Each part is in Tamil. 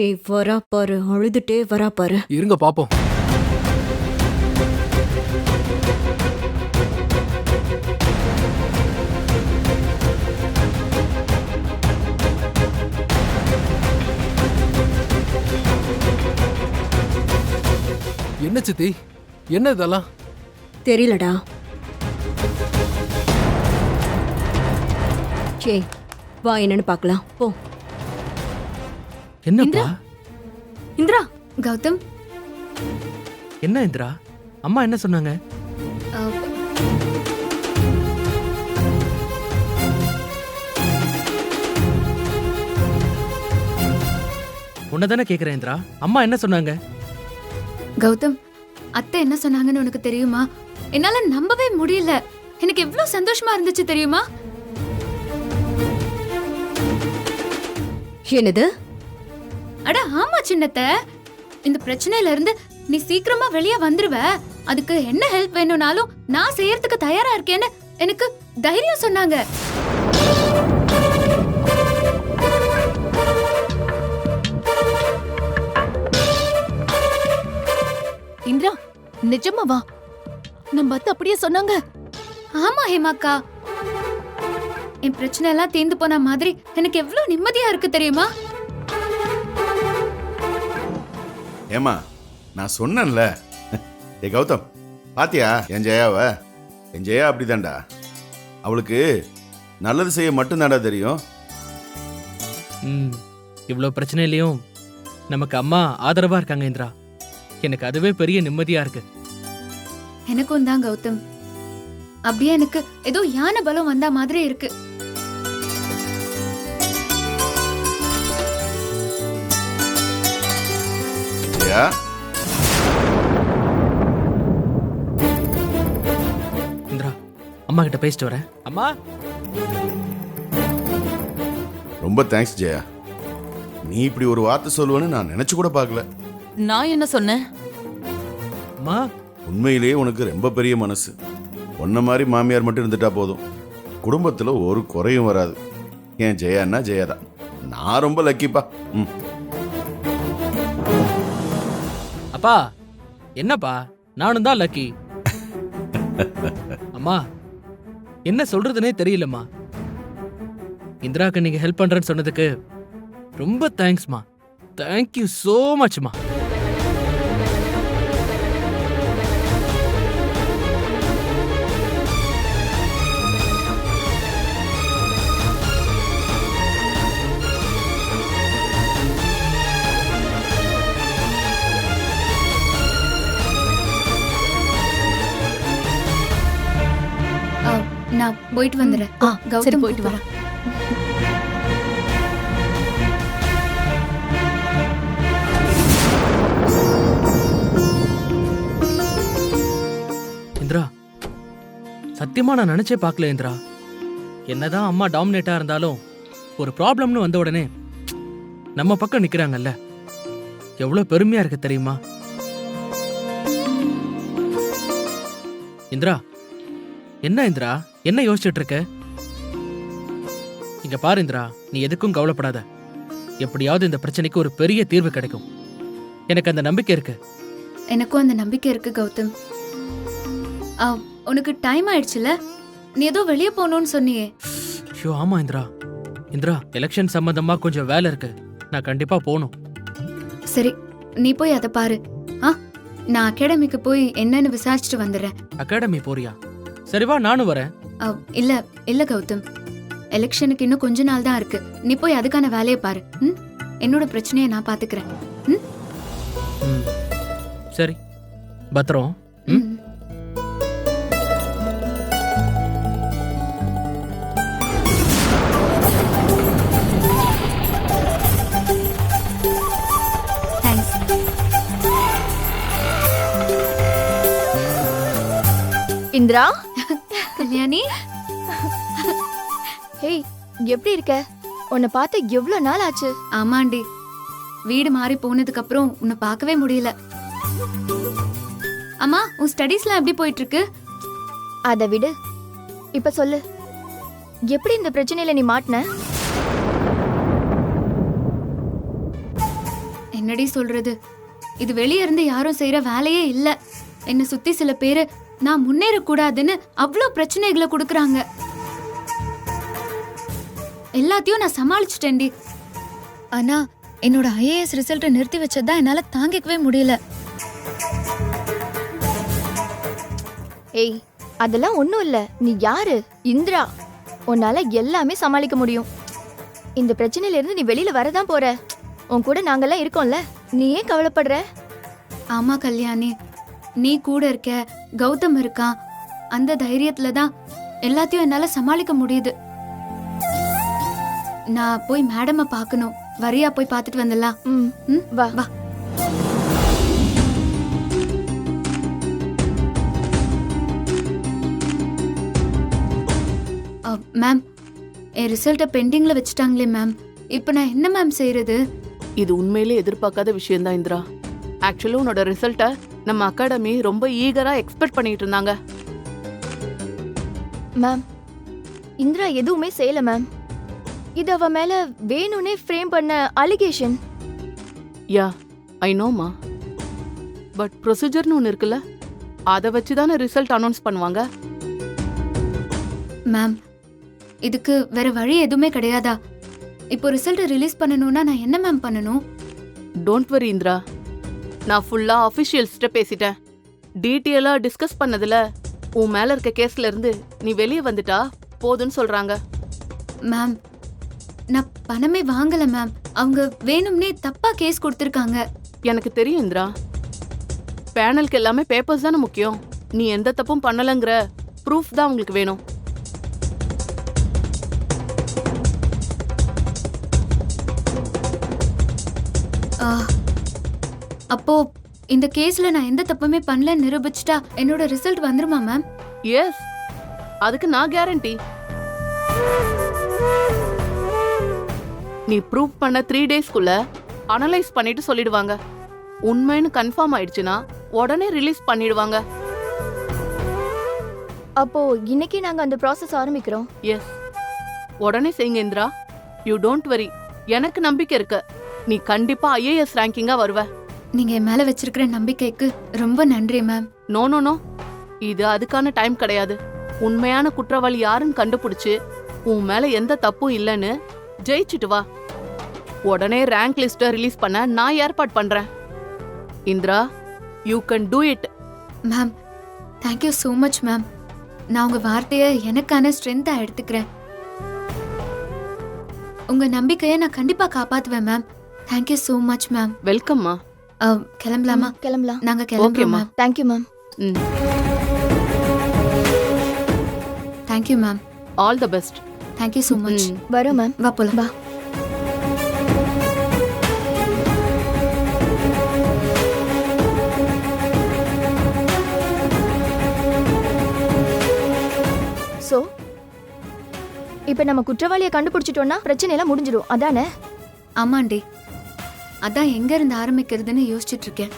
ஏய் வரா பாரு, அழுதுட்டே வரா பாரு. இருங்க பாப்போம். என்ன சித்தி, என்ன இதெல்லாம்? தெரியலடா. ஏய் வா, என்னன்னு பார்க்கலாம் போ. என்னப்பா? இந்திரா, கௌதம், என்ன இந்திரா, அம்மா என்ன சொன்னாங்க? அஹ், உன்னதானே கேக்குறேன் இந்திரா, அம்மா என்ன சொன்னாங்க? கௌதம், அத்தை என்ன சொன்னாங்கன்னு உனக்கு தெரியுமா? என்னால நம்பவே முடியல. எனக்கு எவ்வளவு சந்தோஷமா இருந்துச்சு தெரியுமா? என்னது? அட ஆமா சின்னத்தை, இந்த பிரச்சனையில இருந்து நீ சீக்கிரமா வெளியே வந்துருவ. அதுக்கு என்ன ஹெல்ப் வேணும்னாலும் நான் செய்யறதுக்கு தயாரா இருக்கேன்னு எனக்கு தைரியம் சொன்னாங்க. இந்திரா, நிஜமாவா? நம்ம அத்தை அப்படியே சொன்னாங்க. ஆமா ஹேமாக்கா, என் பிரச்சனை எல்லாம் தீர்ந்து போன மாதிரி எனக்கு எவ்வளவு நிம்மதியா இருக்கு தெரியுமா? ஏமா, நான் சொன்னேன்ல. ஏ கௌதம், பாத்தியா என் ஜெயாவ? என் ஜெயா அப்படிதான்டா. அவளுக்கு நல்லது செய்ய மட்டும்தான்டா தெரியும். இவ்வளவு பிரச்சனையிலயும் நமக்கு அம்மா ஆதரவா இருக்காங்க இந்திரா. எனக்கு அதுவே பெரிய நிம்மதியா இருக்கு. எனக்கும் தான் கௌதம். அப்படியே எனக்கு ஏதோ யானை பலம் வந்த மாதிரி இருக்கு. ஜெயா, இந்திரா, அம்மா கிட்ட பேசிட்டு வரேன். அம்மா, ரொம்ப தேங்க்ஸ் ஜெயா. நீ இப்படி ஒரு வார்த்தை சொல்லுவேன்னு நான் நினைச்சு கூட பார்க்கல. நான் என்ன சொன்னேன்? அம்மா, உண்மையிலேயே உனக்கு ரொம்ப பெரிய மனசு. உன்ன மாதிரி மாமியார் மட்டும் இருந்துட்டா போதும், குடும்பத்துல ஒரு குறையும் வராது. ஏன் ஜெயான்னா ஜெயாதான். நான் ரொம்ப லக்கிப்பா. ம். அப்பா, என்னப்பா, நானும் தான் லக்கி. அம்மா, என்ன சொல்றதுனே தெரியலம்மா. இந்திராக்கு நீங்க ஹெல்ப் பண்றேன்னு சொன்னதுக்கு ரொம்ப தேங்க்ஸ்மா. தேங்க்யூ சோ மச்மா. நான் போயிட்டு வந்துடுறேன். சரி, கௌதம் போயிட்டு வா. இந்திரா, சத்தியமா நான் நினைச்சே பார்க்கல இந்திரா. என்னதான் அம்மா டாமினேட்டா இருந்தாலும் ஒரு ப்ராப்ளம்னு வந்த உடனே நம்ம பக்கம் நிக்கிறாங்கல்ல, எவ்வளவு பெருமையா இருக்கு தெரியுமா? இந்திரா, என்ன இந்திரா, என்ன யோசிச்சுட்டு இருக்க? இங்க பாரு இந்திரா, நீ எதுக்கும் கவலைப்படாத. எப்படியாவது இந்த பிரச்சனைக்கு ஒரு பெரிய தீர்வு கிடைக்கும். எனக்கு அந்த நம்பிக்கை இருக்கு. எனக்கும் அந்த நம்பிக்கை இருக்கு கௌதம். உனக்கு டைம் ஆயிடுச்சுல, நீ ஏதோ வெளியே போகணும்னு சொன்னியே. ஷோ, ஆமா இந்திரா. இந்திரா, எலெக்ஷன் சம்பந்தமா கொஞ்சம் வேலை இருக்கு, நான் கண்டிப்பா போகணும். சரி, நீ போய் அதை பாரு. நான் அகாடமிக்கு போய் என்னன்னு விசாரிச்சுட்டு வந்துடுறேன். அகாடமி போறியா? சரி வா, நானும் வரேன். இல்ல இல்ல கௌதம், எலெக்ஷனுக்கு இன்னும் கொஞ்ச நாள் தான் இருக்கு. நீ போய் அதுக்கான வேலையை பாரு. என்னோட பிரச்சனையை நான் பாத்துக்கிறேன். சரி, பத்திரம். தேங்க்ஸ். இந்திரா, கல்யாணி, ஹேய், எப்படி இருக்க? உன்னை பார்த்து எவ்வளவு நாள் ஆச்சு? ஆமாண்டி, வீடு மாறி போனதுக்கு அப்புறம் உன்னை பார்க்கவே முடியல. அம்மா, உன் ஸ்டடீஸ்லாம் எப்படி போயிட்டு இருக்கு? அதை விடு. இப்ப சொல்லு, எப்படி இந்த பிரச்சனையில நீ மாட்டின? என்னடி சொல்றது, இது வெளிய இருந்து யாரும் செய்யற வேலையே இல்ல. என்ன சுத்தி சில பேரு நான் முன்னேற கூடாதுன்னு அவ்வளோ பிரச்சனைகளை கொடுக்கறாங்க. எல்லாத்தையும் நான் சமாளிச்சுட்டேன்டி. ஆனா என்னோட ஐஏஎஸ் ரிசல்ட்டை நிறுத்தி வச்சதான் என்னால தாங்கிக்கவே முடியல. ஏய், அதெல்லாம் ஒண்ணும் இல்ல. நீ யாரு? இந்திரா. உன்னால எல்லாமே சமாளிக்க முடியும். இந்த பிரச்சனையில இருந்து நீ வெளியில வரதான் போற. உன் கூட நாங்கெல்லாம் இருக்கோம்ல, நீ ஏன் கவலைப்படுற? ஆமா கல்யாணி, நீ கூட இருக்க, கௌதம் இருக்கான், அந்த தைரியத்துல தான் எல்லாத்தையும் என்னால சமாளிக்க முடியுது. நான் போய் மேடமை பார்க்கணும். வரியா போய் பார்த்துட்டு வந்துடலாம். வா வா. மேம், என் ரிசல்ட்டை பெண்டிங்ல வச்சுட்டாங்களே மேம். இப்போ நான் என்ன மேம் செய்யறது? இது உண்மையிலே எதிர்பார்க்காத விஷயம்தான் இந்திரா. ஆக்சுவலி உன்னோட ரிசல்ட்டை நம்ம அகாடமி ரொம்ப ஈகரா எக்ஸ்பெக்ட் பண்ணிட்டு இருந்தாங்க. மேம், இந்திரா எதுவுமே செய்யல மேம். இது அவ மேல வேணும்னே ஃப்ரேம் பண்ண அலிகேஷன். Yeah, I நோமா. பட் ப்ரொசீஜர்னு ஒன்று இருக்குல்ல, அதை வச்சு தானே ரிசல்ட் அனௌன்ஸ் பண்ணுவாங்க. மேம், இதுக்கு வேற வழி எதுவுமே கிடையாதா? இப்போ ரிசல்ட்டை ரிலீஸ் பண்ணணும்னா நான் என்ன மேம் பண்ணணும்? டோன்ட் வரி இந்திரா, நான் ஃபுல்லா அஃபிஷியல்ஸ்கிட்ட பேசிட்டேன். டீட்டெயிலாக டிஸ்கஸ் பண்ணதுல உன் மேல இருக்க கேஸ்ல இருந்து நீ வெளியே வந்துட்டா போதுன்னு சொல்றாங்க. மேம், நான் பணமே வாங்கல மேம். அவங்க வேணும்னே தப்பா கேஸ் கொடுத்துருக்காங்க. எனக்கு தெரியும் இந்திரா, பேனலுக்கு எல்லாமே பேப்பர்ஸ் தானே முக்கியம். நீ எந்த தப்பும் பண்ணலங்கிற ப்ரூஃப் தான் உங்களுக்கு வேணும். அப்போ இந்த கேஸ்ல நான் எந்த தப்புமே பண்ணலன்னு நிரூபிச்சிட்டா என்னோட ரிசல்ட் வந்துருமா மேம்? எஸ், அதுக்கு நான் கேரண்டி. நீ ப்ரூவ் பண்ண 3 டேஸ்க்குள்ள அனலைஸ் பண்ணிட்டு சொல்லிடுவாங்க. உண்மைன்னு கன்ஃபார்ம் ஆயிடுச்சுன்னா உடனே ரிலீஸ் பண்ணிடுவாங்க. அப்போ இன்னைக்கு நாங்க அந்த ப்ராசஸ் ஆரம்பிக்கிறோம். எஸ், உடனே செய்யுங்க இந்திரா. யூ டோன்ட் வரி, எனக்கு நம்பிக்கை இருக்கு. நீ கண்டிப்பா ஐஏஎஸ் ரேங்கிங்கா வருவ. நீங்க என் மேல வச்சிருக்கிற நம்பிக்கைக்கு ரொம்ப நன்றி மேம். நோ நோ நோ, இது அதுக்கான டைம் கிடையாது. உண்மையான குற்றவாளி யாருன்னு கண்டுபிடிச்சு உன் மேல எந்த தப்பும் இல்லைன்னு ஜெயிச்சுட்டு வா. உடனே ரேங்க் லிஸ்ட்டை ரிலீஸ் பண்ண நான் ஏற்பாடு பண்றேன். Indira, you can do it. Ma'am, thank you so much ma'am. நான் உங்க வார்த்தையை எனக்கான ஸ்ட்ரென்த்தா எடுத்துக்கிறேன். உங்க நம்பிக்கையை நான் கண்டிப்பா காப்பாத்துவேன் ma'am. Thank you so much ma'am. வெல்கம்மா. கிளம்பலாமா? கிளம்பலாம். நாங்க கிளம்புறோம் ma'am. Thank you ma'am. Thank you ma'am. All the best. Thank you so much. வரோம் மேம். வா போலாம். வா. சோ இப்ப நம்ம குற்றவாளியை கண்டுபிடிச்சிட்டோம்னா பிரச்சனை எல்லாம் முடிஞ்சிடும், அதானே? ஆமாண்டி, அதான் எங்க இருந்து ஆரம்பிக்கிறதுன்னு யோசிச்சுட்டு இருக்கேன்.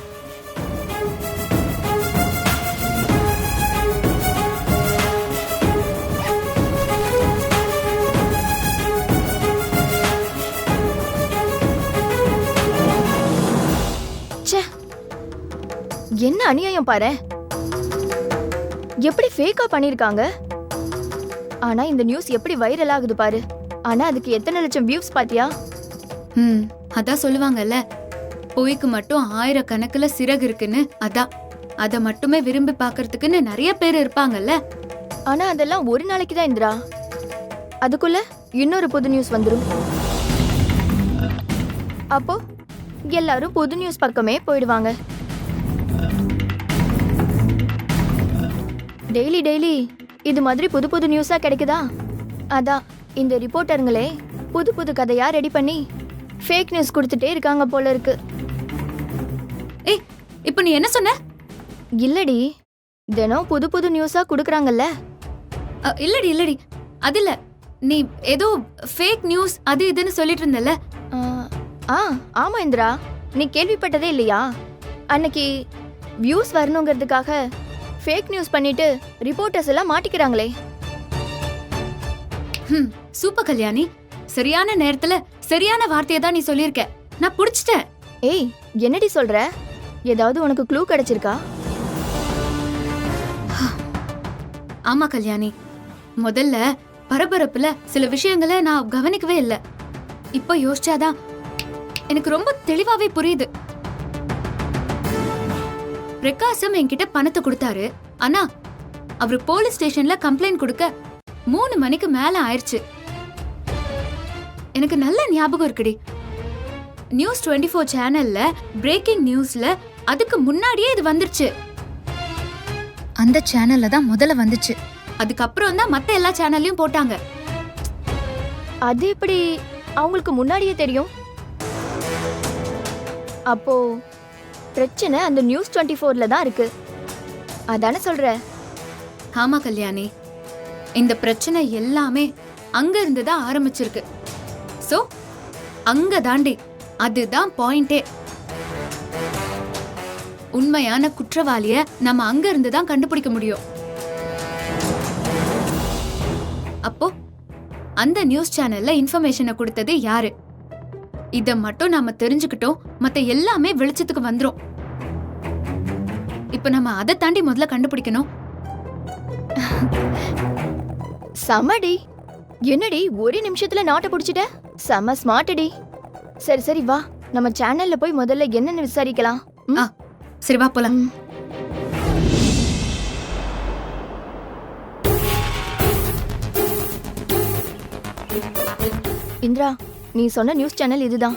என்ன அநியாயம் பாரு, எப்படி ஃபேக்கா பண்ணிருக்காங்க. ஆனா இந்த நியூஸ் எப்படி வைரல் ஆகுது பாரு. ஆனா அதுக்கு எத்தனை லட்சம் வியூஸ் பாத்தியா? அதான் சொல்லுவாங்கல்ல, பொய்க்கு மட்டும் 1000 கணக்குல சிறகு இருக்குன்னு. அதான் அத மட்டுமே விரும்பி பாக்குறதுக்குன்னு நிறைய பேர் இருப்பாங்கல்ல. ஆனா அதெல்லாம் ஒரு நாளைக்கு தான் இந்திரா. அதுக்குள்ள இன்னொரு புது நியூஸ் வந்துரும். அப்போ எல்லாரும் புது நியூஸ் பக்கமே போயிடுவாங்க. டெய்லி டெய்லி இது மாதிரி புது புது நியூஸா கிடைக்குதா? அதான் இந்த ரிப்போர்ட்டருங்களே புது புது கதையா ரெடி பண்ணி ஃபேக் நியூஸ் கொடுத்துட்டே இருக்காங்க போல இருக்கு. ஏய், இப்போ நீ என்ன சொன்ன? இல்லடி, தினம் புது புது நியூஸா குடுக்குறாங்கல்ல. இல்லடி இல்லடி, அது இல்ல. நீ ஏதோ ஃபேக் நியூஸ் அது இதுன்னு சொல்லிட்டு இருந்தல. ஆமா இந்திரா, நீ கேள்விப்பட்டதே இல்லையா? அன்னைக்கு வியூஸ் வரணுங்கிறதுக்காக ஃபேக் நியூஸ் பண்ணிட்டு ரிப்போர்ட்டர்ஸ் எல்லாம் மாட்டிக்கிறாங்களே. சூப்பர் கல்யாணி, சரியான நேரத்துல சரியான வார்த்தையை தான் நீ சொல்லியிருக்க. நான் புடிச்சிட்டேன். ஏய் என்னடி சொல்ற? ஏதாவது உனக்கு க்ளூ கிடைச்சிருக்கா? ஆமா கல்யாணி, முதல்ல பரபரப்புல சில விஷயங்களை நான் கவனிக்கவே இல்லை. இப்ப யோசிச்சாதான் எனக்கு ரொம்ப தெளிவாவே புரியுது. பிரகாசம் என்கிட்ட பணத்தை கொடுத்தாரு. ஆனா அவரு போலீஸ் ஸ்டேஷன்ல கம்ப்ளைண்ட் கொடுக்க 3 மணிக்கு மேல ஆயிருச்சு. எனக்கு நல்ல ஞாபகம் இருக்குடி. நியூஸ் 24 சேனல்ல பிரேக்கிங் நியூஸ்ல அதுக்கு முன்னாடியே இது வந்துருச்சு. அந்த சேனல்ல தான் முதல்ல வந்துச்சு. அதுக்கப்புறம் தான் மத்த எல்லா சேனல்லையும் போட்டாங்க. அது எப்படி அவங்களுக்கு முன்னாடியே தெரியும்? அப்போ பிரச்சனை அந்த நியூஸ் 24ல தான் இருக்கு. அதானே சொல்ற? ஆமா கல்யாணி, இந்த பிரச்சனை எல்லாமே அங்க இருந்து தான் ஆரம்பிச்சிருக்கு. சோ அங்க தாண்டி அதுதான் பாயிண்டே. உண்மையான குற்றவாளிய நம்ம அங்க இருந்து தான் கண்டுபிடிக்க முடியும். அப்போ அந்த நியூஸ் சேனல்ல இன்ஃபர்மேஷனை கொடுத்தது யாரு? இத மட்டும் நாம தெரிஞ்சுக்கிட்டோம், மத்த எல்லாமே வெளிச்சத்துக்கு வந்துரும். இப்ப நம்ம அதை தாண்டி முதல்ல கண்டுபிடிக்கணும். சமடி. என்னடி ஒரு நிமிஷத்துல நாட்டை பிடிச்சிட்ட? செம ஸ்மார்ட்டடி. சரி சரி வா, நம்ம சேனல்ல போய் முதல்ல என்னன்னு விசாரிக்கலாம். ம்? சரி வா போலாம். ம். இந்திரா, நீ சொன்ன நியூஸ் சேனல் இதுதான்.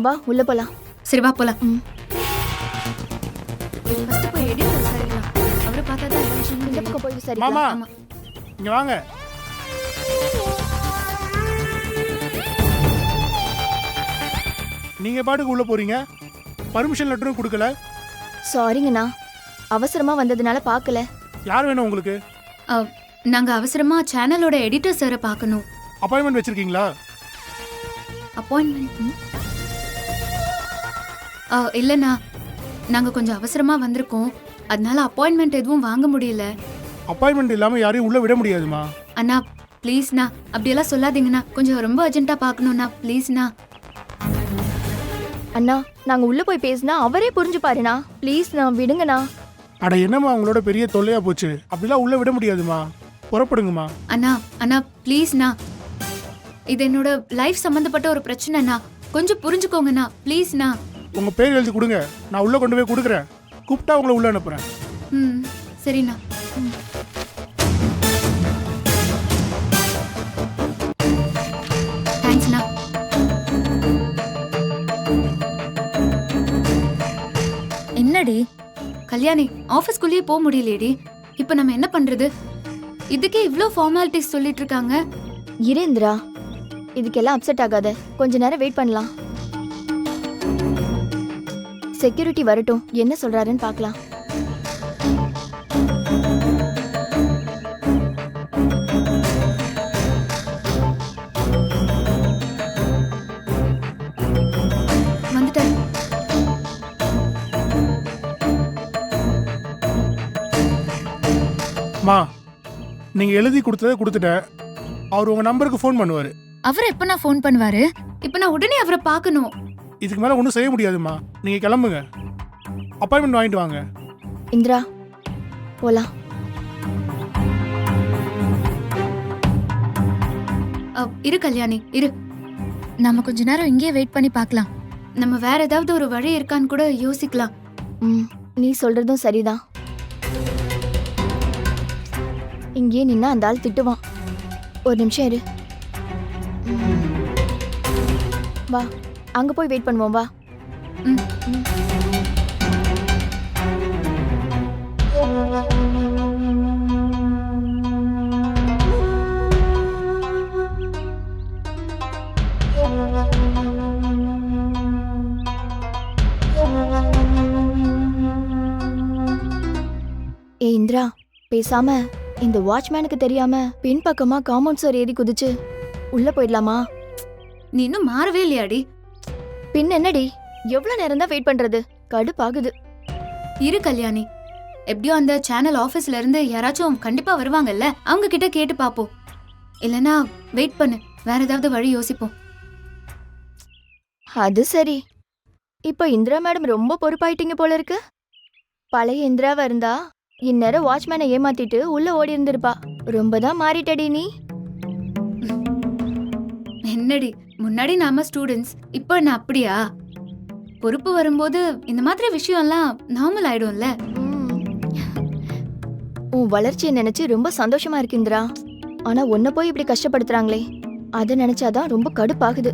வா உள்ள போலாம். சரி வா போலாம். ம். First போய் editor விசாரிக்கலாம். அவரை பார்த்தா தான் எல்லா விஷயமும் இந்த தெரியும். பக்கம் போய் மாமா விசாரிக்கலாம். ஆமா. இங்க வாங்க. நீங்க பாட்டுக்கு உள்ள போறீங்க, பர்மிஷன் லெட்டரும் கொடுக்கல. சாரிங்கண்ணா, அவசரமா வந்ததுனால பார்க்கல. யார் வேணும் உங்களுக்கு? நாங்க அவசரமா சேனலோட எடிட்டர் சாரை பார்க்கணும். அப்பாயின்மெண்ட் வச்சிருக்கீங்களா? அப்பாயின்மெண்ட்? இல்லைண்ணா, நாங்க கொஞ்சம் அவசரமா வந்திருக்கோம். அதனால அப்பாயின்மெண்ட் எதுவும் வாங்க முடியல. அப்பாயின்மெண்ட் இல்லாம யாரையும் உள்ள விட முடியாதுமா. அண்ணா ப்ளீஸ்ண்ணா, அப்படியெல்லாம் சொல்லாதீங்கண்ணா. கொஞ்சம் ரொம்ப அர்ஜென்ட்டா பார்க்கணும்ண்ணா, ப்ளீஸ்ண்ணா. அண்ணா, நாங்க உள்ள போய் பேசினா அவரே புரிஞ்சு பாருண்ணா. ப்ளீஸ்ண்ணா விடுங்கண்ணா. அட என்னம்மா உங்களோட பெரிய தொல்லையா போச்சு. அப்படிலாம் உள்ள விட முடியாதுமா. புறப்படுங்கம்மா. அண்ணா அண்ணா ப்ளீஸ்ண்ணா, இது என்னோட லைஃப் சம்பந்தப்பட்ட ஒரு பிரச்சனைண்ணா. கொஞ்சம் புரிஞ்சுக்கோங்கண்ணா, ப்ளீஸ்ண்ணா. உங்க பேர் எழுதி கொடுங்க, நான் உள்ள கொண்டு போய் கொடுக்குறேன். கூப்பிட்டா உங்களை உள்ள அனுப்புறேன். ம் சரிண்ணா. தேங்க்ஸ்ண்ணா. என்னடி கல்யாணி, ஆஃபீஸ்க்குள்ளேயே போக முடியலையேடி. இப்போ நம்ம என்ன பண்றது? இதுக்கே இவ்ளோ ஃபார்மாலிட்டிஸ் சொல்லிட்டு இருக்காங்க. இரு இந்திரா, இதுக்கெல்லாம் அப்செட் ஆகாத. கொஞ்ச நேரம் வெயிட் பண்ணலாம். செக்யூரிட்டி வரட்டும், என்ன சொல்றாருன்னு பார்க்கலாம். வந்துட்டாரு. மா, நீங்க எழுதி கொடுத்ததை கொடுத்துட்டேன். அவர் உங்க நம்பருக்கு ஃபோன் பண்ணுவாரு. அவர் எப்ப நான் ஃபோன் பண்ணுவாரு? இப்போ நான் உடனே அவரை பார்க்கணும். இதுக்கு மேல ஒன்றும் செய்ய முடியாதுமா. நீங்க கிளம்புங்க, அப்பாயின்மெண்ட் வாங்கிட்டு வாங்க. இந்திரா போலாம். இரு கல்யாணி, இரு. நம்ம கொஞ்ச நேரம் இங்கேயே வெயிட் பண்ணி பார்க்கலாம். நம்ம வேற ஏதாவது ஒரு வழி இருக்கான்னு கூட யோசிக்கலாம். ம், நீ சொல்றதும் சரிதான். இங்கேயே நின்னா அந்த ஆள் திட்டுவான். ஒரு நிமிஷம் இரு. வா, அங்க போய் வெயிட் பண்ணுவோம். வா. ம். ஏ இந்திரா, பேசாம இந்த வாட்ச்மேனுக்கு தெரியாம பின்பக்கமா காம்பவுண்ட் சுவர் ஏறி குதிச்சு உள்ள போயிடலாமா? நீ இன்னும் மாறவே இல்லையாடி? பின் என்னடி, எவ்வளவு நேரம் தான் வெயிட் பண்றது? கடுப்பாகுது. இரு கல்யாணி, எப்படியோ அந்த சேனல் ஆபீஸ்ல இருந்து யாராச்சும் கண்டிப்பா வருவாங்கல்ல, அவங்க கிட்ட கேட்டு பாப்போம். இல்லனா வெயிட் பண்ணு, வேற ஏதாவது வழி யோசிப்போம். அது சரி. இப்போ இந்திரா மேடம் ரொம்ப பொறுப்பாயிட்டீங்க போல இருக்கு. பழைய இந்திராவா இருந்தா இந்நேரம் வாட்ச்மேனை ஏமாத்திட்டு உள்ள ஓடி இருந்திருப்பா. ரொம்ப தான் மாறிட்டடி நீ. என்னடி, முன்னாடி நாம ஸ்டூடெண்ட்ஸ், இப்போ என்ன அப்படியா? பொறுப்பு வரும்போது இந்த மாதிரி விஷயம்லாம் நார்மல் ஆயிடும்ல. உன் வளர்ச்சியை நினைச்சு ரொம்ப சந்தோஷமா இருக்கு இந்திரா. ஆனா உன்னை போய் இப்படி கஷ்டப்படுத்துறாங்களே, அதை நினைச்சாதான் ரொம்ப கடுப்பாகுது.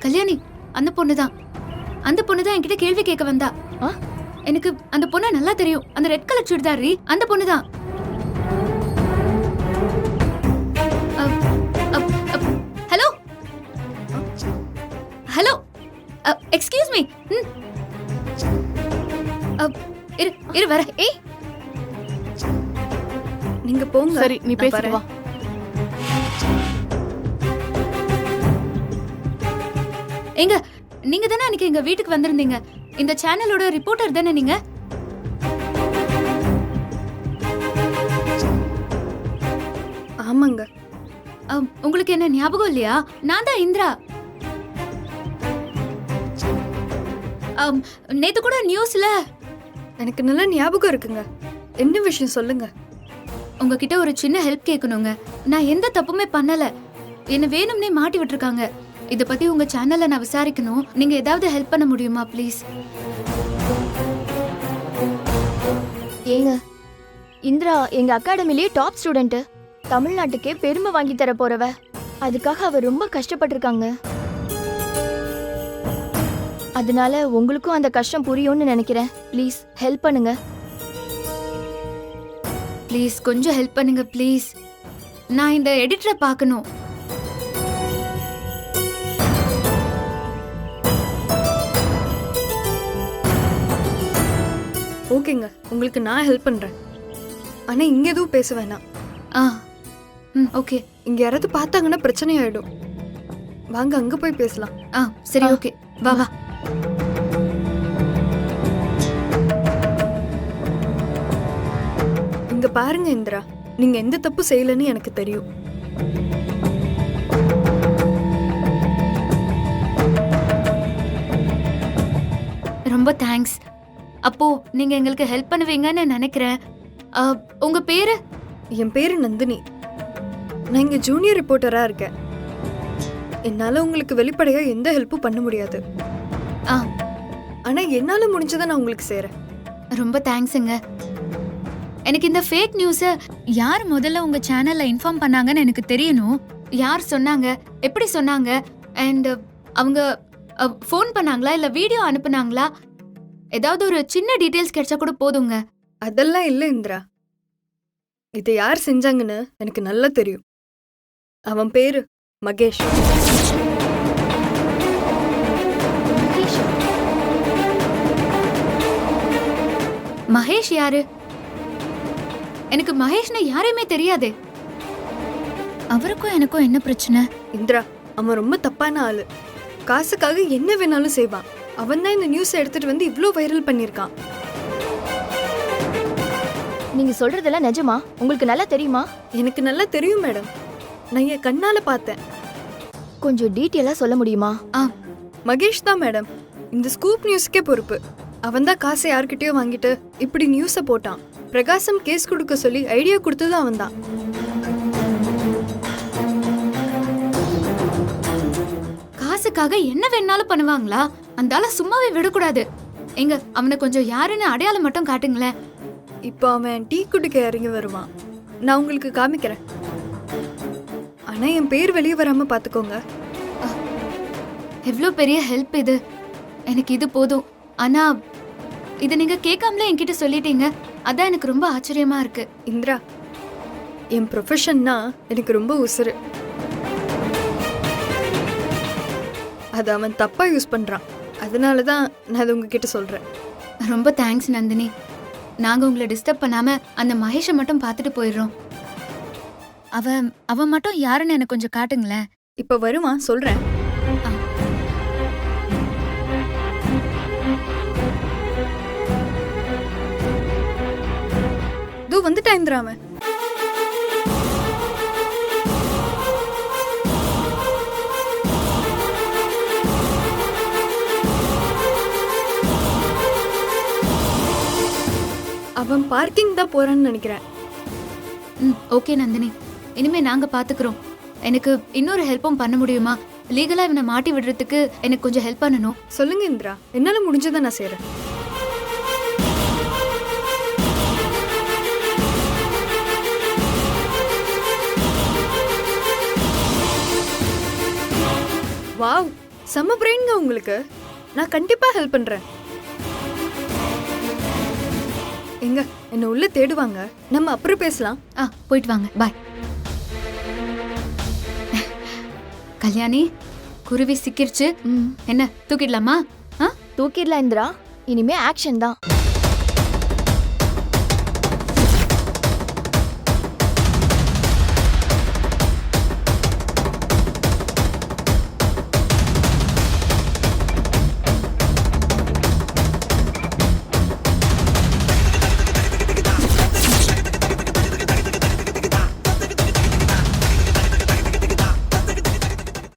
கல்யாணி, அந்த பொண்ணுதான் என்கிட்ட கேள்வி கேட்க வந்தா. எனக்கு அந்த பொண்ணை நல்லா தெரியும். அந்த ரெட் கலர் சுடிதாரி அந்த பொண்ணுதான். Hello hello, excuse me. இரு வர. ஏய், நீங்க போங்க. சரி, நீ பேசிட்டு வா. எங்க நீங்க தானே அன்னைக்கு எங்க வீட்டுக்கு வந்திருந்தீங்க? இந்த சேனலோட ரிப்போர்ட்டர் தானே நீங்க? ஆமாங்க. உங்களுக்கு என்ன ஞாபகம் இல்லையா? நான் தான் இந்திரா. நேத்து கூட நியூஸ்ல. எனக்கு நல்ல ஞாபகம் இருக்குங்க. என்ன விஷயம் சொல்லுங்க. உங்ககிட்ட ஒரு சின்ன ஹெல்ப் கேட்கணுங்க. நான் எந்த தப்புமே பண்ணல. என்ன வேணும்னே மாட்டி விட்டுருக்காங்க. இத பத்தி உங்க சேனல்ல நான் விசாரிக்கணும். நீங்க ஏதாவது ஹெல்ப் பண்ண முடியுமா ப்ளீஸ்? ஏங்க, இந்திரா எங்க அகாடமிலேயே டாப் ஸ்டூடெண்ட். தமிழ்நாட்டுக்கே பெருமை வாங்கி தர போறவ. அதுக்காக அவ ரொம்ப கஷ்டப்பட்டிருக்காங்க. அதனால உங்களுக்கும் அந்த கஷ்டம் புரியும்னு நினைக்கிறேன். ப்ளீஸ் ஹெல்ப் பண்ணுங்க. ப்ளீஸ் கொஞ்சம் ஹெல்ப் பண்ணுங்க ப்ளீஸ். நான் இந்த எடிட்டரை பார்க்கணும். ஓகேங்க, உங்களுக்கு நான் ஹெல்ப் பண்றேன். ஆனா இங்க எதுவும் பேச வேணாம். ஓகே. இங்க யாராவது பார்த்தாங்கன்னா பிரச்சனை ஆயிடும். வாங்க அங்க போய் பேசலாம். சரி, ஓகே, வா வா. இங்க பாருங்க இந்திரா, நீங்க எந்த தப்பு செய்யலன்னு எனக்கு தெரியும். ரொம்ப தேங்க்ஸ். அப்போ நீங்க எங்களுக்கு ஹெல்ப் பண்ணுவீங்கன்னு நினைக்கிறேன். உங்க பேரு? என் பேரு நந்தினி. நான் இங்க ஜூனியர் ரிப்போர்ட்டரா இருக்கேன். என்னால உங்களுக்கு வெளிப்படையா எந்த ஹெல்ப்பும் பண்ண முடியாது. ஆனா என்னால முடிஞ்சதை நான் உங்களுக்கு செய்றேன். ரொம்ப தேங்க்ஸுங்க. எனக்கு இந்த ஃபேக் நியூஸை யார் முதல்ல உங்க சேனல்ல இன்ஃபார்ம் பண்ணாங்கன்னு எனக்கு தெரியணும். யார் சொன்னாங்க, எப்படி சொன்னாங்க, அண்ட் அவங்க ஃபோன் பண்ணாங்களா இல்ல வீடியோ அனுப்புனாங்களா? ஏதாவது ஒரு சின்ன டீடைல்ஸ் கிடைச்சா கூட போதுங்க. அதெல்லாம் இல்ல இந்திரா. இதை யார் செஞ்சாங்கன்னு எனக்கு நல்லா தெரியும். அவன் பேரு மகேஷ். மகேஷ் யாரு? எனக்கு மகேஷ்னு யாரையுமே தெரியாதே. அவருக்கும் எனக்கும் என்ன பிரச்சனை? இந்திரா, அவன் ரொம்ப தப்பான ஆளு. காசுக்காக என்ன வேணாலும் செய்வான். அவன் தான் இந்த நியூஸ் எடுத்துட்டு வந்து இவ்ளோ வைரல் பண்ணிருக்கான். நீங்க சொல்றதெல்லாம் நிஜமா? உங்களுக்கு நல்லா தெரியுமா? எனக்கு நல்லா தெரியும் மேடம். நான் என் கண்ணால பார்த்தேன். கொஞ்சம் டீட்டெயிலா சொல்ல முடியுமா? மகேஷ் தான் மேடம் இந்த ஸ்கூப் நியூஸ்க்கே பொறுப்பு. அவன் தான் காசை யார்கிட்டயோ வாங்கிட்டு இப்படி நியூஸை போட்டான். பிரகாசம் கேஸ் கொடுக்க சொல்லி ஐடியா கொடுத்தது அவன் தான். காசுக்காக என்ன வேணாலும் பண்ணுவாங்களா? அந்த ஆளை சும்மாவே விடக்கூடாது. எங்க அவனை கொஞ்சம் யாருன்னு அடையாளம் மட்டும் காட்டுங்களேன். இப்போ அவன் டீ குடிக்க இறங்கி வருவான். நான் உங்களுக்கு காமிக்கிறேன். ஆனா என் பேர் வெளியே வராம பாத்துக்கோங்க. எவ்வளோ பெரிய ஹெல்ப் இது. எனக்கு இது போதும். ஆனா இதை நீங்க கேட்காமலே என்கிட்ட சொல்லிட்டீங்க. அதான் எனக்கு ரொம்ப ஆச்சரியமா இருக்கு. இந்திரா, என் ப்ரொஃபஷன்னா எனக்கு ரொம்ப உசுறு. அது அவன் தப்பா யூஸ் பண்றான். அதனால தான் நான் அதை உங்ககிட்ட சொல்றேன். ரொம்ப தேங்க்ஸ் நந்தினி. நாங்க உங்களை டிஸ்டர்ப் பண்ணாம அந்த மகேஷை மட்டும் பார்த்துட்டு போயிடுறோம். அவன் மட்டும் யாருன்னு எனக்கு கொஞ்சம் காட்டுங்களேன். இப்ப வருவான், சொல்றேன். வந்துட்டா இந்திரா அவன். அவன் பார்க்கிங் தான் போறான்னு நினைக்கிறேன். ம் ஓகே நந்தினி, இனிமே நாங்க பாத்துக்கிறோம். எனக்கு இன்னொரு ஹெல்ப்பும் பண்ண முடியுமா? லீகலா இவனை மாட்டி விடுறதுக்கு எனக்கு கொஞ்சம் ஹெல்ப் பண்ணணும். சொல்லுங்க இந்திரா, என்னால முடிஞ்சதை நான் செய்றேன். வாவ், செம்ம பிரெயின்ங்க உங்களுக்கு. நான் கண்டிப்பா ஹெல்ப் பண்றேன். எங்க என்ன உள்ள தேடுவாங்க, நம்ம அப்புறம் பேசலாம். போயிட்டு வாங்க, பாய். கல்யாணி, குருவி சிக்கிருச்சு. என்ன தூக்கிடலாமா? தூக்கிடலாம் இந்திரா, இனிமே ஆக்ஷன் தான்.